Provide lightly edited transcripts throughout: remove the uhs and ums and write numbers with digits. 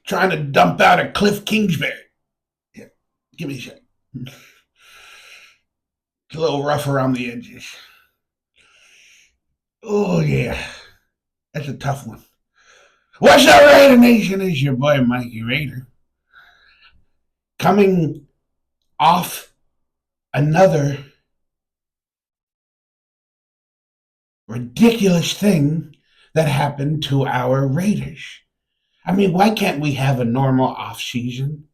trying to dump out a KLIFF Kingsbury. Yeah, give me a second. It's a little rough around the edges. Oh, yeah. That's a tough one. What's up, Raider Nation? It's your boy, Mikey Raider. Coming off another ridiculous thing that happened to our Raiders. I mean, why can't we have a normal off season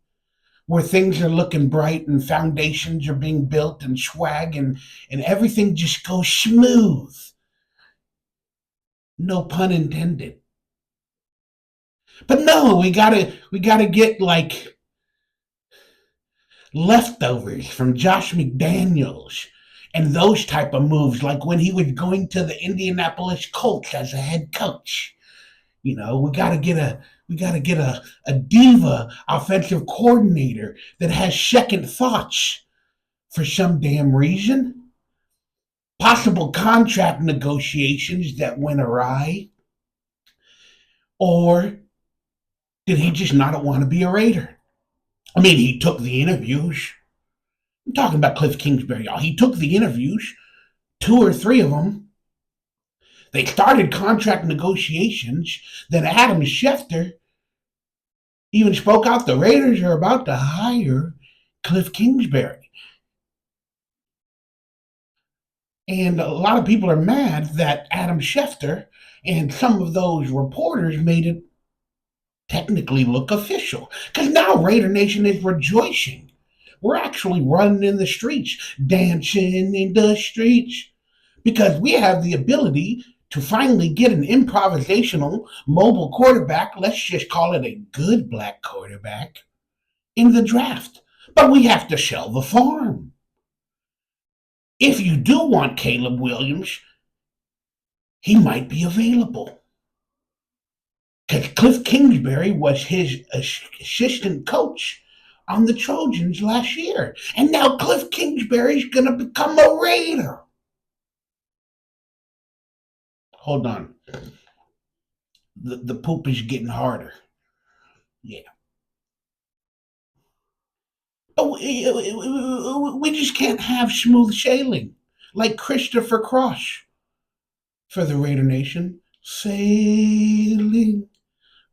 where things are looking bright and foundations are being built and swag and everything just goes smooth? No pun intended. But no, we gotta get like leftovers from Josh McDaniels and those type of moves, like when he was going to the Indianapolis Colts as a head coach. You know, we gotta get a diva offensive coordinator that has second thoughts for some damn reason. Possible contract negotiations that went awry. Or did he just not want to be a Raider? I mean, he took the interviews. I'm talking about KLIFF Kingsbury, y'all. He took the interviews, 2 or 3 of them. They started contract negotiations. Then Adam Schefter even spoke out. The Raiders are about to hire KLIFF Kingsbury. And a lot of people are mad that Adam Schefter and some of those reporters made it technically look official. Because now Raider Nation is rejoicing. We're actually running in the streets, dancing in the streets, because we have the ability to finally get an improvisational mobile quarterback, let's just call it a good black quarterback, in the draft. But we have to sell the farm. If you do want Caleb Williams, he might be available. Because KLIFF Kingsbury was his assistant coach on the Trojans last year. And now KLIFF Kingsbury's going to become a Raider. Hold on. The poop is getting harder. Yeah. But we just can't have smooth sailing like Christopher Cross for the Raider Nation. Sailing,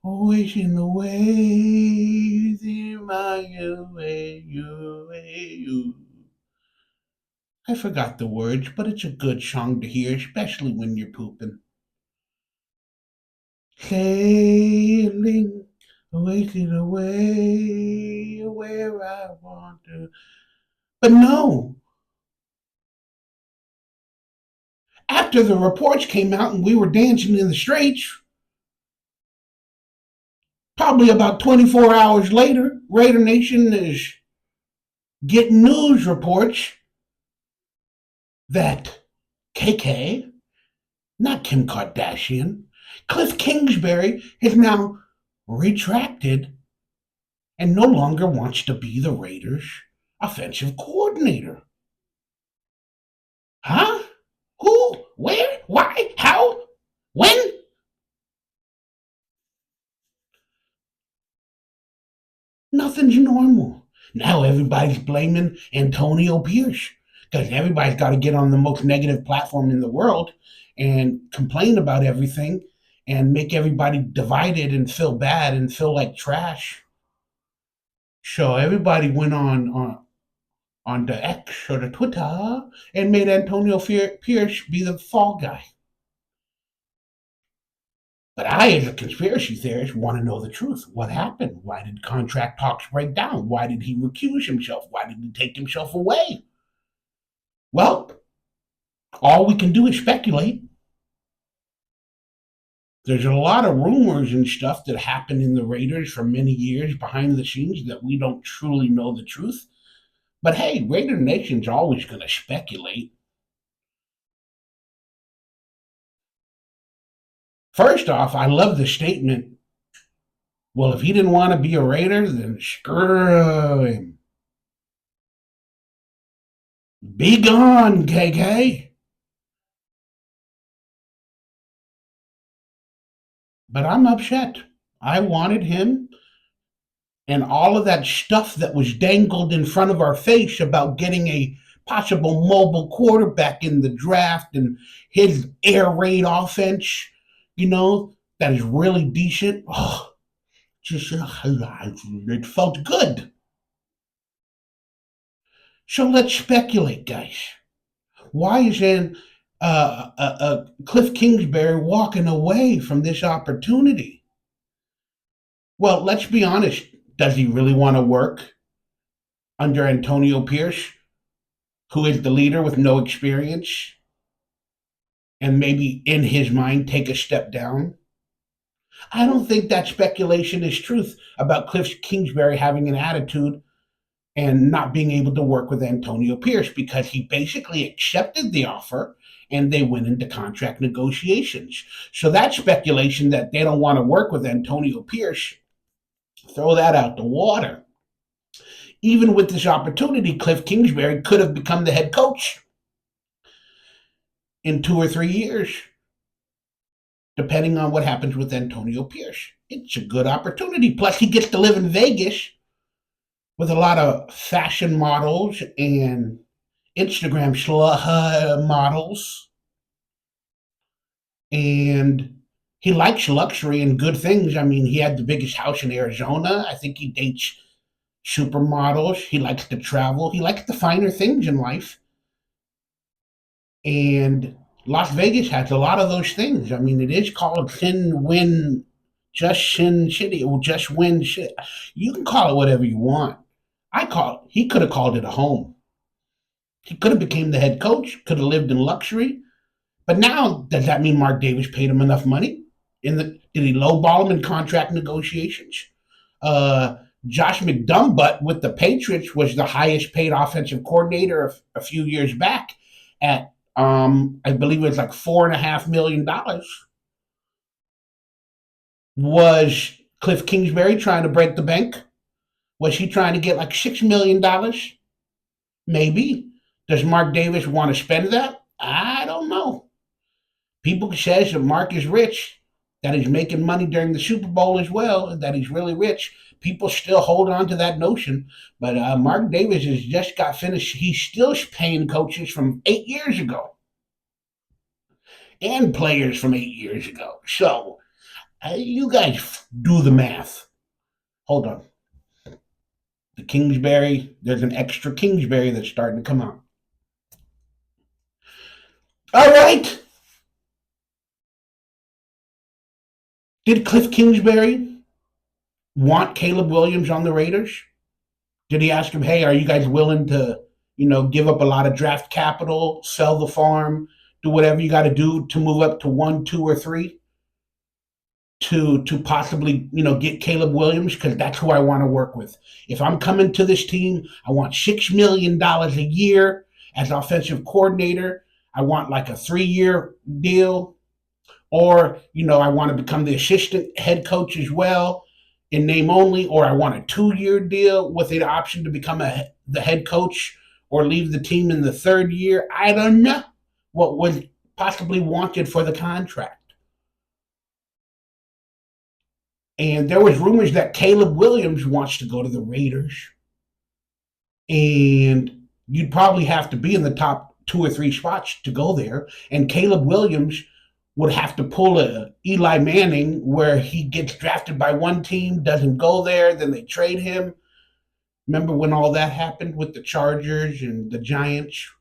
wishing away my way. I forgot the words, but it's a good song to hear, especially when you're pooping. Sailing, wishing away where I want to. But no. After the reports came out and we were dancing in the streets, probably about 24 hours later, Raider Nation is getting news reports that KK, not Kim Kardashian, KLIFF Kingsbury has now retracted and no longer wants to be the Raiders' offensive coordinator. Huh? Who? Where? Why? How? When? Nothing's normal. Now everybody's blaming Antonio Pierce because everybody's got to get on the most negative platform in the world and complain about everything and make everybody divided and feel bad and feel like trash. So everybody went on the X or the Twitter and made Antonio Pierce be the fall guy. But I, as a conspiracy theorist, want to know the truth. What happened? Why did contract talks break down? Why did he recuse himself? Why did he take himself away? Well, all we can do is speculate. There's a lot of rumors and stuff that happened in the Raiders for many years behind the scenes that we don't truly know the truth. But hey, Raider Nation's always going to speculate. First off, I love the statement, well, if he didn't want to be a Raider, then screw him. Be gone, KK. But I'm upset. I wanted him and all of that stuff that was dangled in front of our face about getting a possible mobile quarterback in the draft and his air raid offense, that is really decent. Oh, just it felt good. So let's speculate, guys. Why is then Cliff Kingsbury walking away from this opportunity? Well, let's be honest. Does he really want to work under Antonio Pierce, who is the leader with no experience, and maybe in his mind take a step down? I don't think that speculation is truth about Cliff Kingsbury having an attitude and not being able to work with Antonio Pierce, because he basically accepted the offer and they went into contract negotiations. So that speculation that they don't want to work with Antonio Pierce, throw that out the water. Even with this opportunity, Cliff Kingsbury could have become the head coach in 2 or 3 years, depending on what happens with Antonio Pierce. It's a good opportunity. Plus, he gets to live in Vegas with a lot of fashion models and Instagram models. And he likes luxury and good things. I mean, he had the biggest house in Arizona. I think he dates supermodels. He likes to travel. He likes the finer things in life. And Las Vegas has a lot of those things. I mean, it is called Sin Win, Just Sin City, or Just Win Shit. You can call it whatever you want. He could have called it a home. He could have became the head coach, could have lived in luxury. But now, does that mean Mark Davis paid him enough money? Did he lowball him in contract negotiations? Josh McDumbutt with the Patriots was the highest paid offensive coordinator a few years back at I believe it was like $4.5 million. Was Cliff Kingsbury trying to break the bank? Was he trying to get like $6 million? Maybe. Does Mark Davis want to spend that? I don't know. People says that Mark is rich, that he's making money during the Super Bowl as well, that he's really rich. People still hold on to that notion. But Mark Davis has just got finished. He's still paying coaches from 8 years ago and players from 8 years ago. So you guys do the math. Hold on. The Kingsbury, there's an extra Kingsbury that's starting to come out. All right. Did Cliff Kingsbury want Caleb Williams on the Raiders? Did he ask him, hey, are you guys willing to, give up a lot of draft capital, sell the farm, do whatever you got to do to move up to 1, 2, or 3 to possibly, get Caleb Williams? Because that's who I want to work with. If I'm coming to this team, I want $6 million a year as offensive coordinator. I want like a 3-year deal. Or, I want to become the assistant head coach as well in name only, or I want a 2-year deal with the option to become the head coach or leave the team in the 3rd year. I don't know what was possibly wanted for the contract. And there was rumors that Caleb Williams wants to go to the Raiders. And you'd probably have to be in the top 2 or 3 spots to go there. And Caleb Williams would have to pull a Eli Manning where he gets drafted by one team, doesn't go there, then they trade him. Remember when all that happened with the Chargers and the Giants?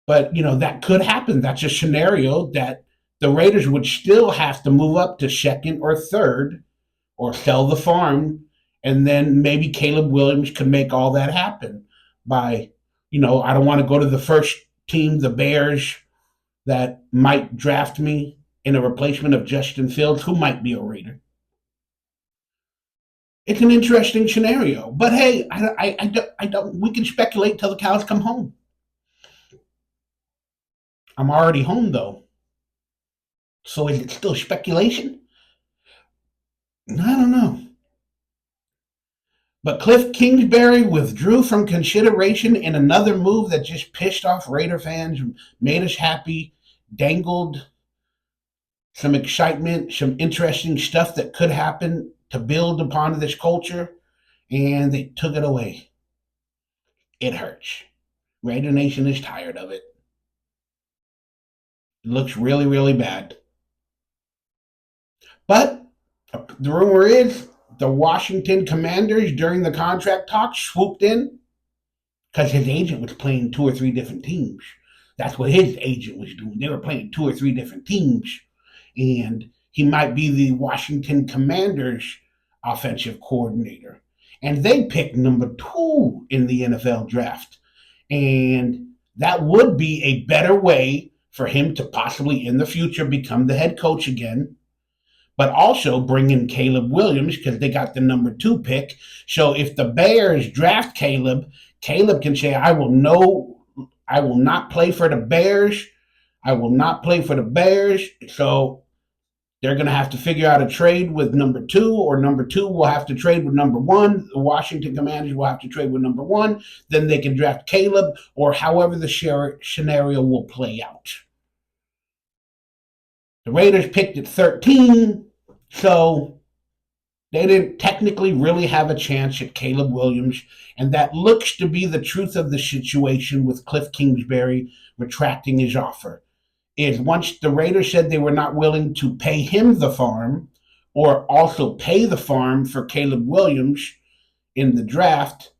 But, that could happen. That's a scenario that the Raiders would still have to move up to 2nd or 3rd or sell the farm. And then maybe Caleb Williams could make all that happen by, I don't want to go to the first team, the Bears, that might draft me in a replacement of Justin Fields, who might be a Raider. It's an interesting scenario, but hey, I don't. We can speculate till the cows come home. I'm already home though, so is it still speculation? I don't know. But Cliff Kingsbury withdrew from consideration in another move that just pissed off Raider fans, made us happy, dangled some excitement, some interesting stuff that could happen to build upon this culture, and they took it away. It hurts. Raider Nation is tired of it. It looks really, really bad. But the rumor is the Washington Commanders, during the contract talks, swooped in because his agent was playing 2 or 3 different teams. That's what his agent was doing. They were playing 2 or 3 different teams. And he might be the Washington Commanders offensive coordinator. And they picked number 2 in the NFL draft. And that would be a better way for him to possibly in the future become the head coach again, but also bring in Caleb Williams because they got the number 2 pick. So if the Bears draft Caleb, Caleb can say, I will not play for the Bears. I will not play for the Bears. So they're going to have to figure out a trade with number 2, or number 2 will have to trade with number 1. The Washington Commanders will have to trade with number 1. Then they can draft Caleb, or however the scenario will play out. The Raiders picked at 13, so they didn't technically really have a chance at Caleb Williams, and that looks to be the truth of the situation with KLIFF Kingsbury retracting his offer. Is once the Raiders said they were not willing to pay him the farm or also pay the farm for Caleb Williams in the draft,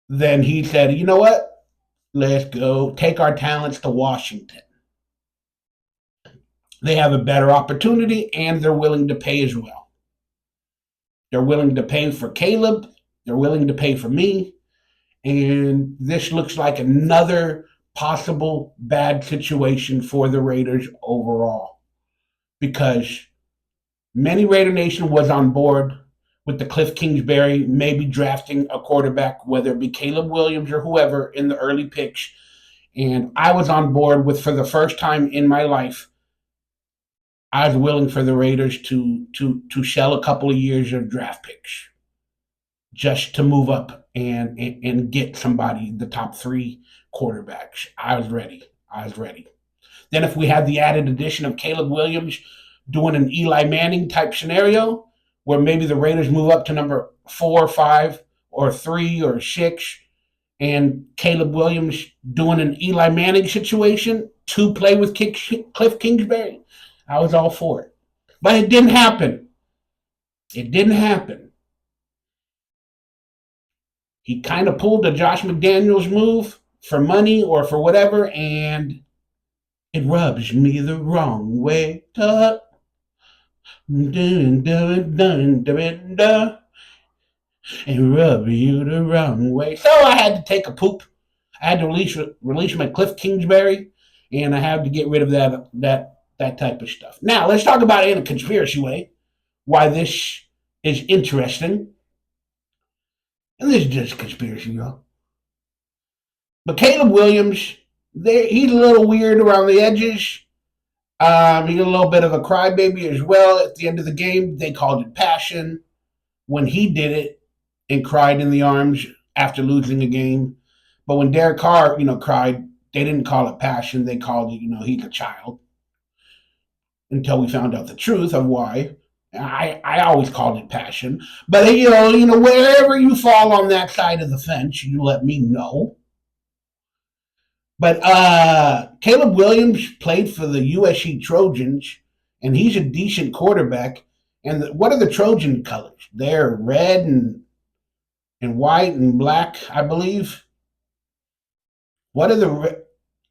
then he said, you know what? Let's go take our talents to Washington. They have a better opportunity, and they're willing to pay as well. They're willing to pay for Caleb. They're willing to pay for me. And this looks like another possible bad situation for the Raiders overall, because many Raider Nation was on board with the KLIFF Kingsbury maybe drafting a quarterback, whether it be Caleb Williams or whoever in the early picks. And I was on board with, for the first time in my life, I was willing for the Raiders to sell a couple of years of draft picks just to move up and get somebody, the top 3 quarterbacks. I was ready. Then if we had the added addition of Caleb Williams doing an Eli Manning type scenario, where maybe the Raiders move up to number 4 or 5 or 3 or 6, and Caleb Williams doing an Eli Manning situation to play with KLIFF Kingsbury, I was all for it. But it didn't happen. He kind of pulled a Josh McDaniels move for money or for whatever, and it rubs me the wrong way. And rub you the wrong way. So I had to take a poop. I had to release my KLIFF Kingsbury, and I had to get rid of that type of stuff. Now let's talk about it in a conspiracy way, why this is interesting. And this is just a conspiracy, y'all. But Caleb Williams, he's a little weird around the edges. He's a little bit of a crybaby as well. At the end of the game, they called it passion when he did it and cried in the arms after losing a game. But when Derek Carr, cried, they didn't call it passion. They called it, he's a child. Until we found out the truth of why. I always called it passion. But, wherever you fall on that side of the fence, you let me know. But Caleb Williams played for the USC Trojans, and he's a decent quarterback. And what are the Trojan colors? They're red and white and black, I believe. What are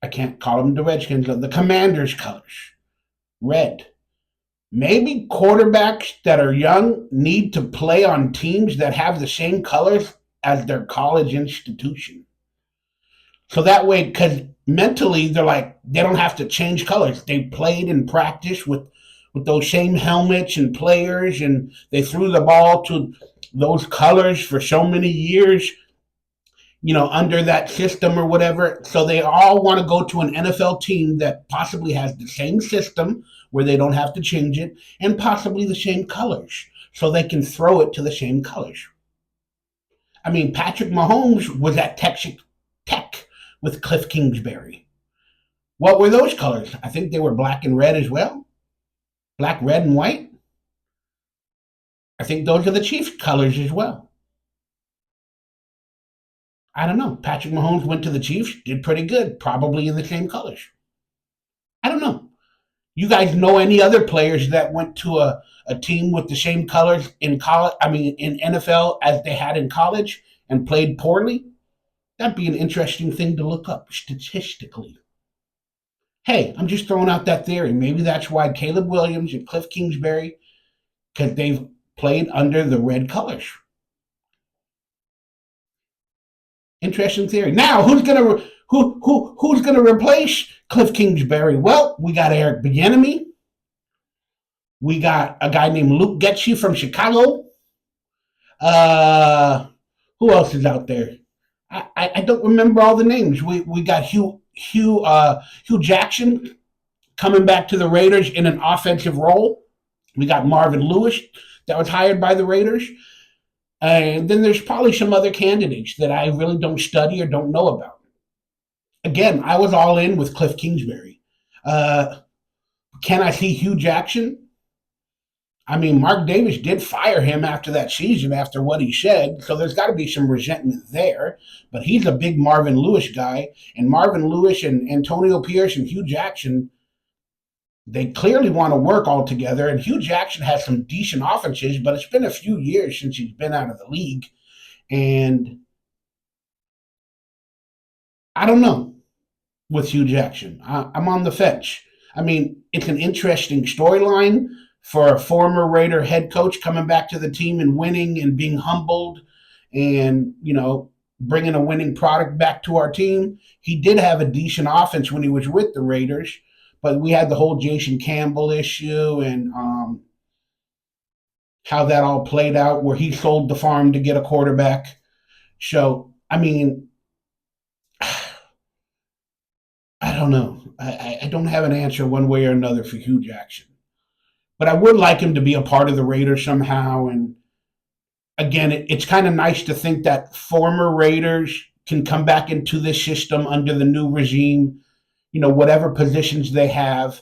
I can't call them the Redskins, the Commanders colors? Red. Maybe quarterbacks that are young need to play on teams that have the same colors as their college institution. So that way, because mentally they're like, they don't have to change colors. They played and practiced with those same helmets and players, and they threw the ball to those colors for so many years, under that system or whatever. So they all want to go to an NFL team that possibly has the same system where they don't have to change it, and possibly the same colors, so they can throw it to the same colors. I mean, Patrick Mahomes was at Texas Tech with KLIFF Kingsbury. What were those colors? I think they were black and red as well. Black, red, and white. I think those are the Chiefs colors as well. I don't know. Patrick Mahomes went to the Chiefs, did pretty good, probably in the same colors. I don't know. You guys know any other players that went to a team with the same colors in college? I mean, in NFL as they had in college and played poorly? That'd be an interesting thing to look up statistically. Hey, I'm just throwing out that theory. Maybe that's why Caleb Williams and Cliff Kingsbury, because they've played under the red colors. Interesting theory. Now, who's gonna replace Cliff Kingsbury? Well, we got Eric Bieniemy. We got a guy named Luke Getchie from Chicago. Uh, who else is out there? I don't remember all the names. We got Hugh Jackson coming back to the Raiders in an offensive role. We got Marvin Lewis that was hired by the Raiders. And then there's probably some other candidates that I really don't study or don't know about. Again, I was all in with Cliff Kingsbury. Uh, can I see Hugh Jackson? I mean, Mark Davis did fire him after that season after what he said, so there's got to be some resentment there. But he's a big Marvin Lewis guy, and Marvin Lewis and Antonio Pierce and Hugh Jackson, they clearly want to work all together. And Hugh Jackson has some decent offenses, but it's been a few years since he's been out of the league, and I don't know with Hugh Jackson. I'm on the fence. I mean, it's an interesting storyline for a former Raider head coach coming back to the team and winning and being humbled and, bringing a winning product back to our team. He did have a decent offense when he was with the Raiders, but we had the whole Jason Campbell issue and how that all played out where he sold the farm to get a quarterback. So, I mean, I don't know. I don't have an answer one way or another for Hugh Jackson. But I would like him to be a part of the Raiders somehow. And again, it's kind of nice to think that former Raiders can come back into this system under the new regime, whatever positions they have.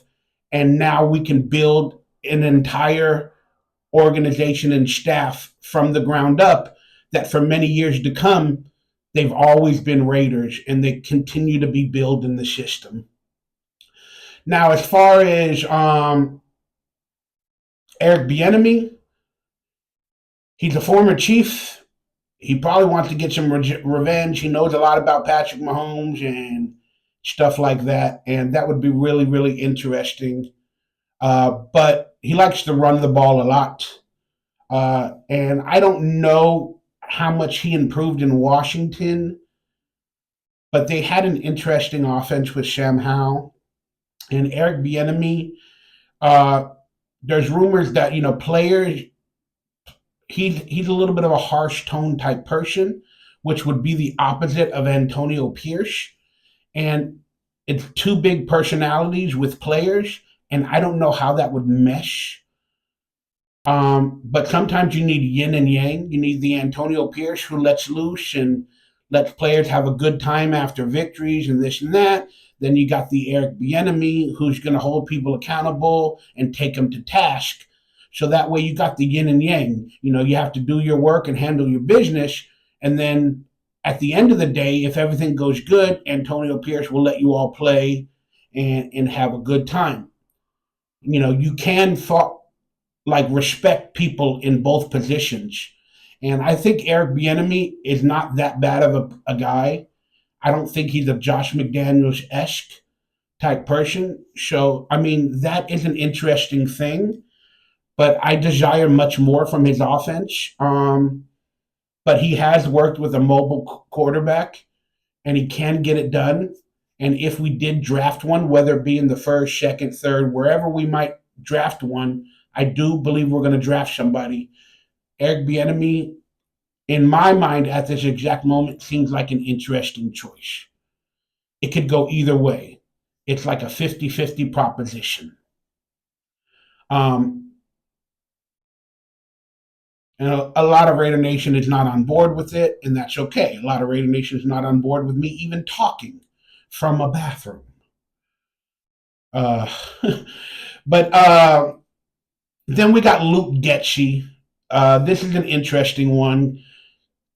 And now we can build an entire organization and staff from the ground up that for many years to come, they've always been Raiders and they continue to be built in the system. Now, as far as Eric Bieniemy, he's a former Chief. He probably wants to get some revenge. He knows a lot about Patrick Mahomes and stuff like that, and that would be really, really interesting. But he likes to run the ball a lot. And I don't know how much he improved in Washington, but they had an interesting offense with Sam Howell and Eric Bieniemy. Uh, there's rumors that players. He's a little bit of a harsh tone type person, which would be the opposite of Antonio Pierce, and it's two big personalities with players, and I don't know how that would mesh. But sometimes you need yin and yang. You need the Antonio Pierce who lets loose and lets players have a good time after victories and this and that. Then you got the Eric Bieniemy who's going to hold people accountable and take them to task. So that way you got the yin and yang. You have to do your work and handle your business. And then at the end of the day, if everything goes good, Antonio Pierce will let you all play and have a good time. You can respect people in both positions. And I think Eric Bieniemy is not that bad of a guy. I don't think he's a Josh McDaniels-esque type person. So, I mean, that is an interesting thing, but I desire much more from his offense. But he has worked with a mobile quarterback, and he can get it done. And if we did draft one, whether it be in the first, second, third, wherever we might draft one, I do believe we're going to draft somebody. Eric Bieniemy, in my mind, at this exact moment, seems like an interesting choice. It could go either way. It's like a 50-50 proposition. Um, and a lot of Raider Nation is not on board with it, and that's okay. A lot of Raider Nation is not on board with me even talking from a bathroom. Uh, but then we got Luke Getchie. This is an interesting one.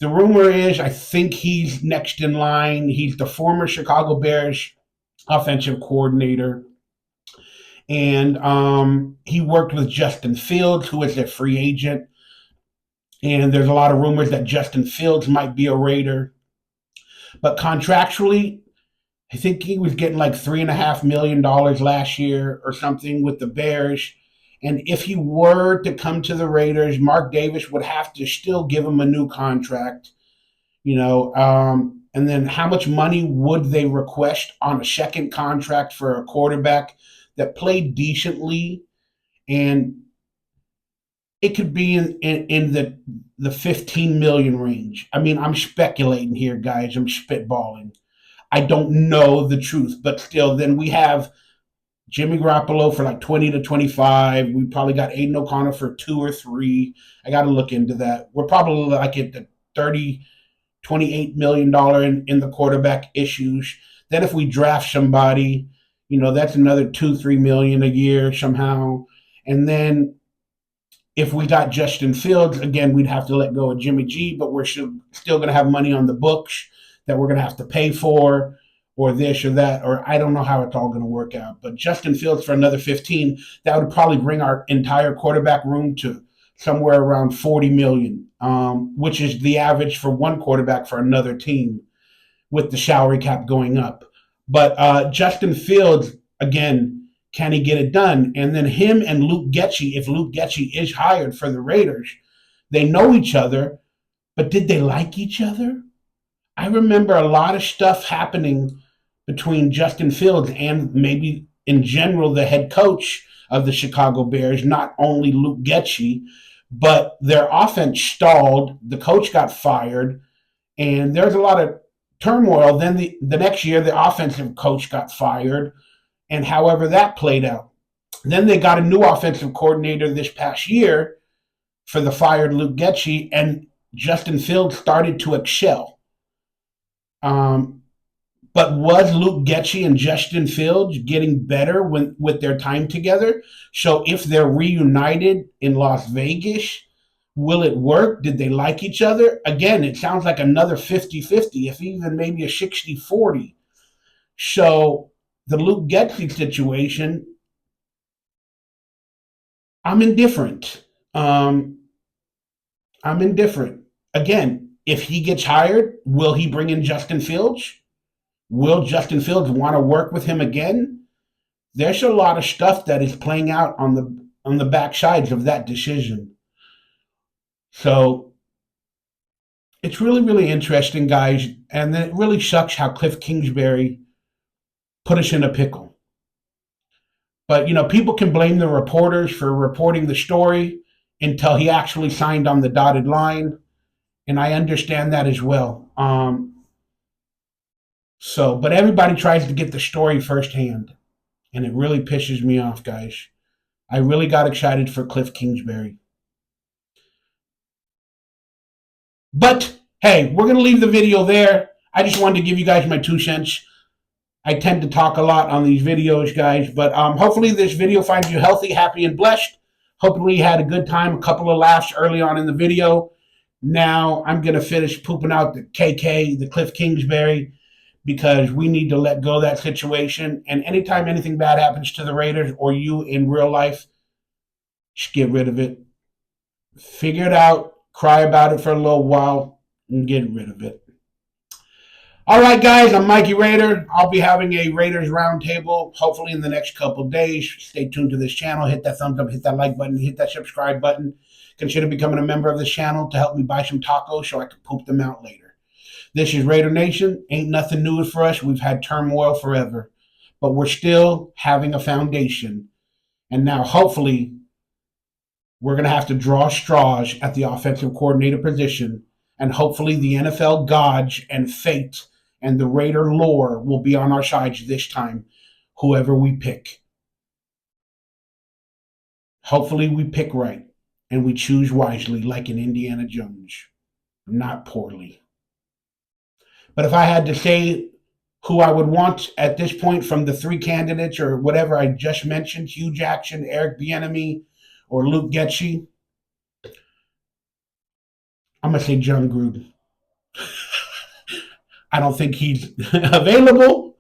The rumor is I think he's next in line. He's the former Chicago Bears offensive coordinator. And he worked with Justin Fields, who is a free agent. And there's a lot of rumors that Justin Fields might be a Raider. But contractually, I think he was getting like $3.5 million last year or something with the Bears. And if he were to come to the Raiders, Mark Davis would have to still give him a new contract, you know. And then how much money would they request on a second contract for a quarterback that played decently? And it could be in the 15 million range. I mean, I'm speculating here, guys. I'm spitballing. I don't know the truth, but still, then we have Jimmy Garoppolo for like 20 to 25. We probably got Aiden O'Connor for 2 or 3. I got to look into that. We're probably like at the 30, $28 million in the quarterback issues. Then if we draft somebody, you know, that's another 2, 3 million a year somehow. And then if we got Justin Fields, again, we'd have to let go of Jimmy G, but we're still going to have money on the books that we're going to have to pay for, or this or that, or I don't know how it's all going to work out. But Justin Fields for another 15, that would probably bring our entire quarterback room to somewhere around 40 million, which is the average for one quarterback for another team with the salary cap going up. But Justin Fields, again, can he get it done? And then him and Luke Getsy, if Luke Getsy is hired for the Raiders, they know each other, but did they like each other? I remember a lot of stuff happening between Justin Fields and maybe in general the head coach of the Chicago Bears, not only Luke Getsy, but their offense stalled. The coach got fired, and there's a lot of turmoil. Then the next year, the offensive coach got fired, and however that played out. Then they got a new offensive coordinator this past year for the fired Luke Getsy, and Justin Fields started to excel. But was Luke Getsy and Justin Fields getting better with their time together? So if they're reunited in Las Vegas, will it work? Did they like each other? Again, it sounds like another 50-50, if even maybe a 60-40. So the Luke Getsy situation, I'm indifferent. I'm indifferent. Again, if he gets hired, will he bring in Justin Fields? Will Justin Fields want to work with him again? There's a lot of stuff that is playing out on the backsides of that decision. So it's really, really interesting, guys. And then it really sucks how KLIFF Kingsbury put us in a pickle. But, you know, people can blame the reporters for reporting the story until he actually signed on the dotted line. And I understand that as well. But everybody tries to get the story firsthand. And it really pisses me off, guys. I really got excited for KLIFF Kingsbury. But, hey, we're going to leave the video there. I just wanted to give you guys my 2 cents. I tend to talk a lot on these videos, guys. But hopefully this video finds you healthy, happy, and blessed. Hopefully you had a good time, a couple of laughs early on in the video. Now I'm going to finish pooping out the KK, the KLIFF Kingsbury, because we need to let go of that situation. And anytime anything bad happens to the Raiders or you in real life, just get rid of it. Figure it out, cry about it for a little while, and get rid of it. All right, guys, I'm Mikey Raider. I'll be having a Raiders roundtable hopefully in the next couple of days. Stay tuned to this channel. Hit that thumbs up, hit that like button, hit that subscribe button. Consider becoming a member of this channel to help me buy some tacos so I can poop them out later. This is Raider Nation. Ain't nothing new for us. We've had turmoil forever, but we're still having a foundation. And now hopefully we're going to have to draw straws at the offensive coordinator position. And hopefully the NFL gods and fate and the Raider lore will be on our sides this time, whoever we pick. Hopefully we pick right and we choose wisely like in Indiana Jones, not poorly. But if I had to say who I would want at this point from the 3 candidates or whatever I just mentioned, Hugh Jackson, Eric Bieniemy, or Luke Getsy, I'm going to say John Gruden. I don't think he's available.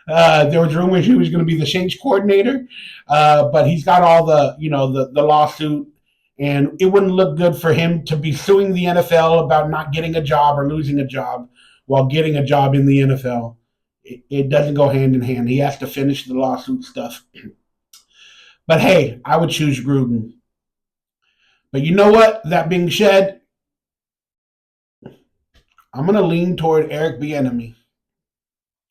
There was rumors he was going to be the Saints coordinator, but he's got all the lawsuit, and it wouldn't look good for him to be suing the NFL about not getting a job or losing a job while getting a job in the NFL. It doesn't go hand in hand. He has to finish the lawsuit stuff. But hey, I would choose Gruden. But you know what? That being said, I'm going to lean toward Eric Bieniemy.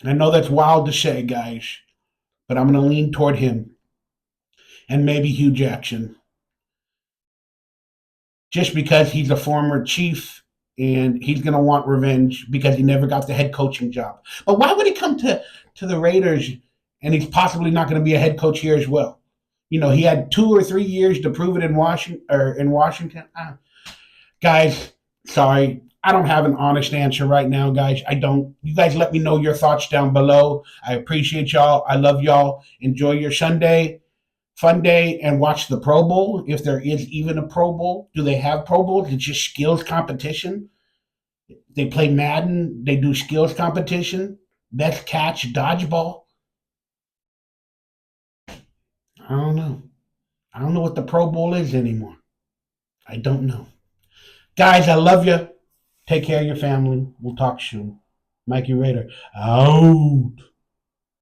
I know that's wild to say, guys, but I'm going to lean toward him and maybe Hugh Jackson, just because he's a former Chief and he's going to want revenge because he never got the head coaching job. But why would he come to the Raiders and he's possibly not going to be a head coach here as well? He had 2 or 3 years to prove it in Washington. Guys, sorry, I don't have an honest answer right now, guys. I don't. You guys let me know your thoughts down below. I appreciate y'all. I love y'all. Enjoy your Sunday, fun day, and watch the Pro Bowl. If there is even a Pro Bowl, do they have Pro Bowls? It's just skills competition. They play Madden. They do skills competition. Best catch, dodgeball. I don't know. I don't know what the Pro Bowl is anymore. I don't know. Guys, I love you. Take care of your family. We'll talk soon. Mikey Raider, out.